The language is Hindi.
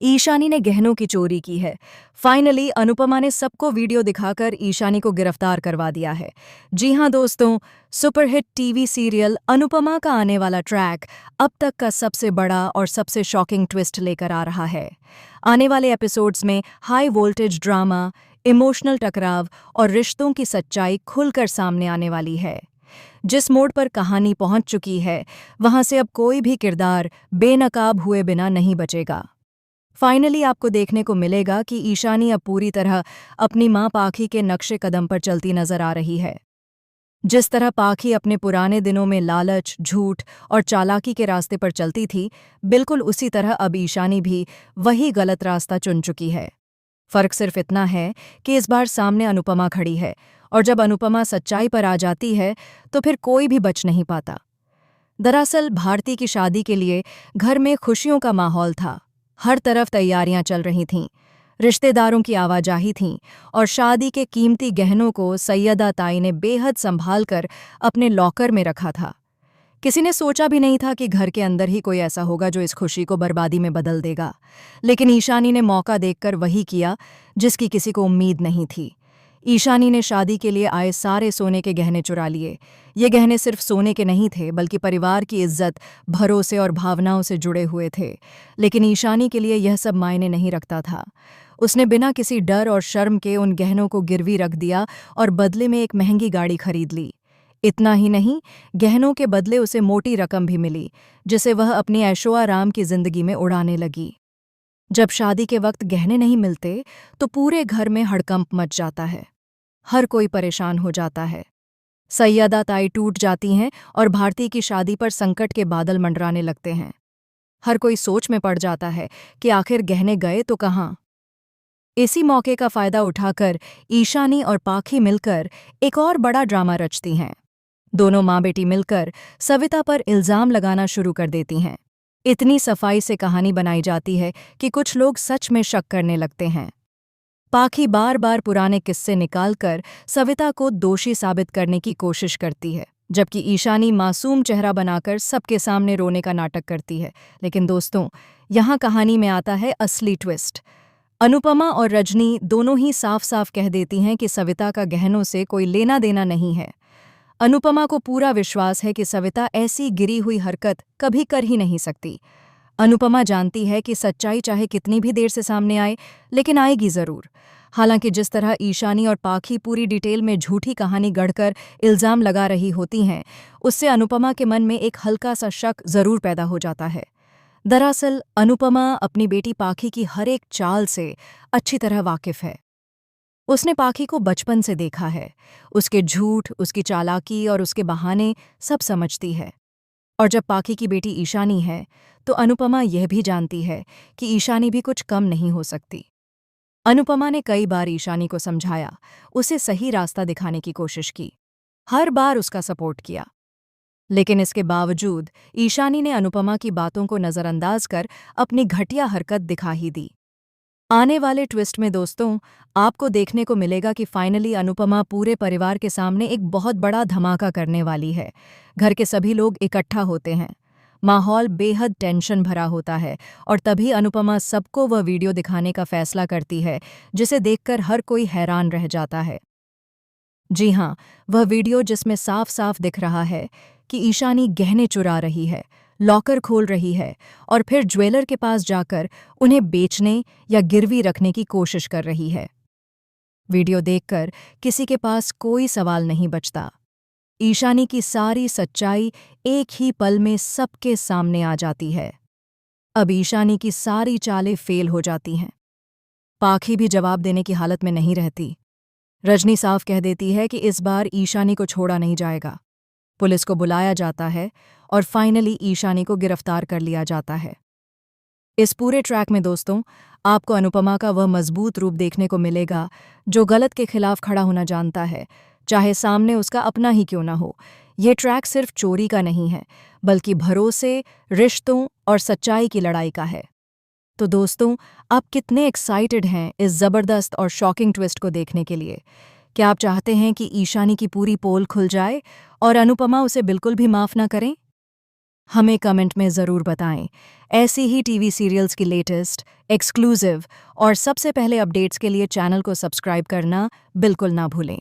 ईशानी ने गहनों की चोरी की है। फाइनली अनुपमा ने सबको वीडियो दिखाकर ईशानी को गिरफ्तार करवा दिया है। जी हां दोस्तों, सुपरहिट टीवी सीरियल अनुपमा का आने वाला ट्रैक अब तक का सबसे बड़ा और सबसे शॉकिंग ट्विस्ट लेकर आ रहा है। आने वाले एपिसोड्स में हाई वोल्टेज ड्रामा, इमोशनल टकराव और रिश्तों की सच्चाई खुलकर सामने आने वाली है। जिस मोड़ पर कहानी पहुंच चुकी है, वहां से अब कोई भी किरदार बेनकाब हुए बिना नहीं बचेगा। फाइनली आपको देखने को मिलेगा कि ईशानी अब पूरी तरह अपनी मां पाखी के नक्शे कदम पर चलती नजर आ रही है। जिस तरह पाखी अपने पुराने दिनों में लालच, झूठ और चालाकी के रास्ते पर चलती थी, बिल्कुल उसी तरह अब ईशानी भी वही गलत रास्ता चुन चुकी है। फर्क सिर्फ इतना है कि इस बार सामने अनुपमा खड़ी है, और जब अनुपमा सच्चाई पर आ जाती है तो फिर कोई भी बच नहीं पाता। दरअसल भारती की शादी के लिए घर में खुशियों का माहौल था। हर तरफ तैयारियां चल रही थीं, रिश्तेदारों की आवाजाही थी और शादी के कीमती गहनों को सैयदा ताई ने बेहद संभाल कर अपने लॉकर में रखा था। किसी ने सोचा भी नहीं था कि घर के अंदर ही कोई ऐसा होगा जो इस खुशी को बर्बादी में बदल देगा। लेकिन ईशानी ने मौका देखकर वही किया जिसकी किसी को उम्मीद नहीं थी। ईशानी ने शादी के लिए आए सारे सोने के गहने चुरा लिए। ये गहने सिर्फ सोने के नहीं थे, बल्कि परिवार की इज्जत, भरोसे और भावनाओं से जुड़े हुए थे। लेकिन ईशानी के लिए यह सब मायने नहीं रखता था। उसने बिना किसी डर और शर्म के उन गहनों को गिरवी रख दिया और बदले में एक महंगी गाड़ी खरीद ली। इतना ही नहीं, गहनों के बदले उसे मोटी रकम भी मिली, जिसे वह अपनी ऐशो-आराम की जिंदगी में उड़ाने लगी। जब शादी के वक्त गहने नहीं मिलते तो पूरे घर में हड़कंप मच जाता है। हर कोई परेशान हो जाता है। सैयदा ताई टूट जाती हैं और भारती की शादी पर संकट के बादल मंडराने लगते हैं। हर कोई सोच में पड़ जाता है कि आखिर गहने गए तो कहाँ। इसी मौके का फायदा उठाकर ईशानी और पाखी मिलकर एक और बड़ा ड्रामा रचती हैं। दोनों माँ बेटी मिलकर सविता पर इल्जाम लगाना शुरू कर देती हैं। इतनी सफाई से कहानी बनाई जाती है कि कुछ लोग सच में शक करने लगते हैं। पाखी बार बार पुराने किस्से निकालकर सविता को दोषी साबित करने की कोशिश करती है, जबकि ईशानी मासूम चेहरा बनाकर सबके सामने रोने का नाटक करती है। लेकिन दोस्तों, यहाँ कहानी में आता है असली ट्विस्ट। अनुपमा और रजनी दोनों ही साफ साफ कह देती हैं कि सविता का गहनों से कोई लेना देना नहीं है। अनुपमा को पूरा विश्वास है कि सविता ऐसी गिरी हुई हरकत कभी कर ही नहीं सकती। अनुपमा जानती है कि सच्चाई चाहे कितनी भी देर से सामने आए, लेकिन आएगी जरूर। हालांकि जिस तरह ईशानी और पाखी पूरी डिटेल में झूठी कहानी गढ़कर इल्जाम लगा रही होती हैं, उससे अनुपमा के मन में एक हल्का सा शक जरूर पैदा हो जाता है। दरअसल अनुपमा अपनी बेटी पाखी की हर एक चाल से अच्छी तरह वाकिफ है। उसने पाखी को बचपन से देखा है। उसके झूठ, उसकी चालाकी और उसके बहाने सब समझती है। और जब पाखी की बेटी ईशानी है, तो अनुपमा यह भी जानती है कि ईशानी भी कुछ कम नहीं हो सकती। अनुपमा ने कई बार ईशानी को समझाया, उसे सही रास्ता दिखाने की कोशिश की, हर बार उसका सपोर्ट किया। लेकिन इसके बावजूद ईशानी ने अनुपमा की बातों को नज़रअंदाज कर अपनी घटिया हरकत दिखा ही दी। आने वाले ट्विस्ट में दोस्तों, आपको देखने को मिलेगा कि फाइनली अनुपमा पूरे परिवार के सामने एक बहुत बड़ा धमाका करने वाली है। घर के सभी लोग इकट्ठा होते हैं। माहौल बेहद टेंशन भरा होता है और तभी अनुपमा सबको वह वीडियो दिखाने का फैसला करती है जिसे देखकर हर कोई हैरान रह जाता है। जी हाँ, वह वीडियो जिसमें साफ साफ दिख रहा है कि ईशानी गहने चुरा रही है, लॉकर खोल रही है और फिर ज्वेलर के पास जाकर उन्हें बेचने या गिरवी रखने की कोशिश कर रही है। वीडियो देखकर किसी के पास कोई सवाल नहीं बचता। ईशानी की सारी सच्चाई एक ही पल में सबके सामने आ जाती है। अब ईशानी की सारी चालें फेल हो जाती हैं। पाखी भी जवाब देने की हालत में नहीं रहती। रजनी साफ कह देती है कि इस बार ईशानी को छोड़ा नहीं जाएगा। पुलिस को बुलाया जाता है और फाइनली ईशानी को गिरफ्तार कर लिया जाता है। इस पूरे ट्रैक में दोस्तों, आपको अनुपमा का वह मजबूत रूप देखने को मिलेगा जो गलत के खिलाफ खड़ा होना जानता है, चाहे सामने उसका अपना ही क्यों ना हो। ये ट्रैक सिर्फ चोरी का नहीं है, बल्कि भरोसे, रिश्तों और सच्चाई की लड़ाई का है। तो दोस्तों, आप कितने एक्साइटेड हैं इस ज़बरदस्त और शॉकिंग ट्विस्ट को देखने के लिए? क्या आप चाहते हैं कि ईशानी की पूरी पोल खुल जाए और अनुपमा उसे बिल्कुल भी माफ़ ना करें? हमें कमेंट में ज़रूर बताएं। ऐसी ही टीवी सीरियल्स की लेटेस्ट, एक्सक्लूसिव और सबसे पहले अपडेट्स के लिए चैनल को सब्सक्राइब करना बिल्कुल ना भूलें।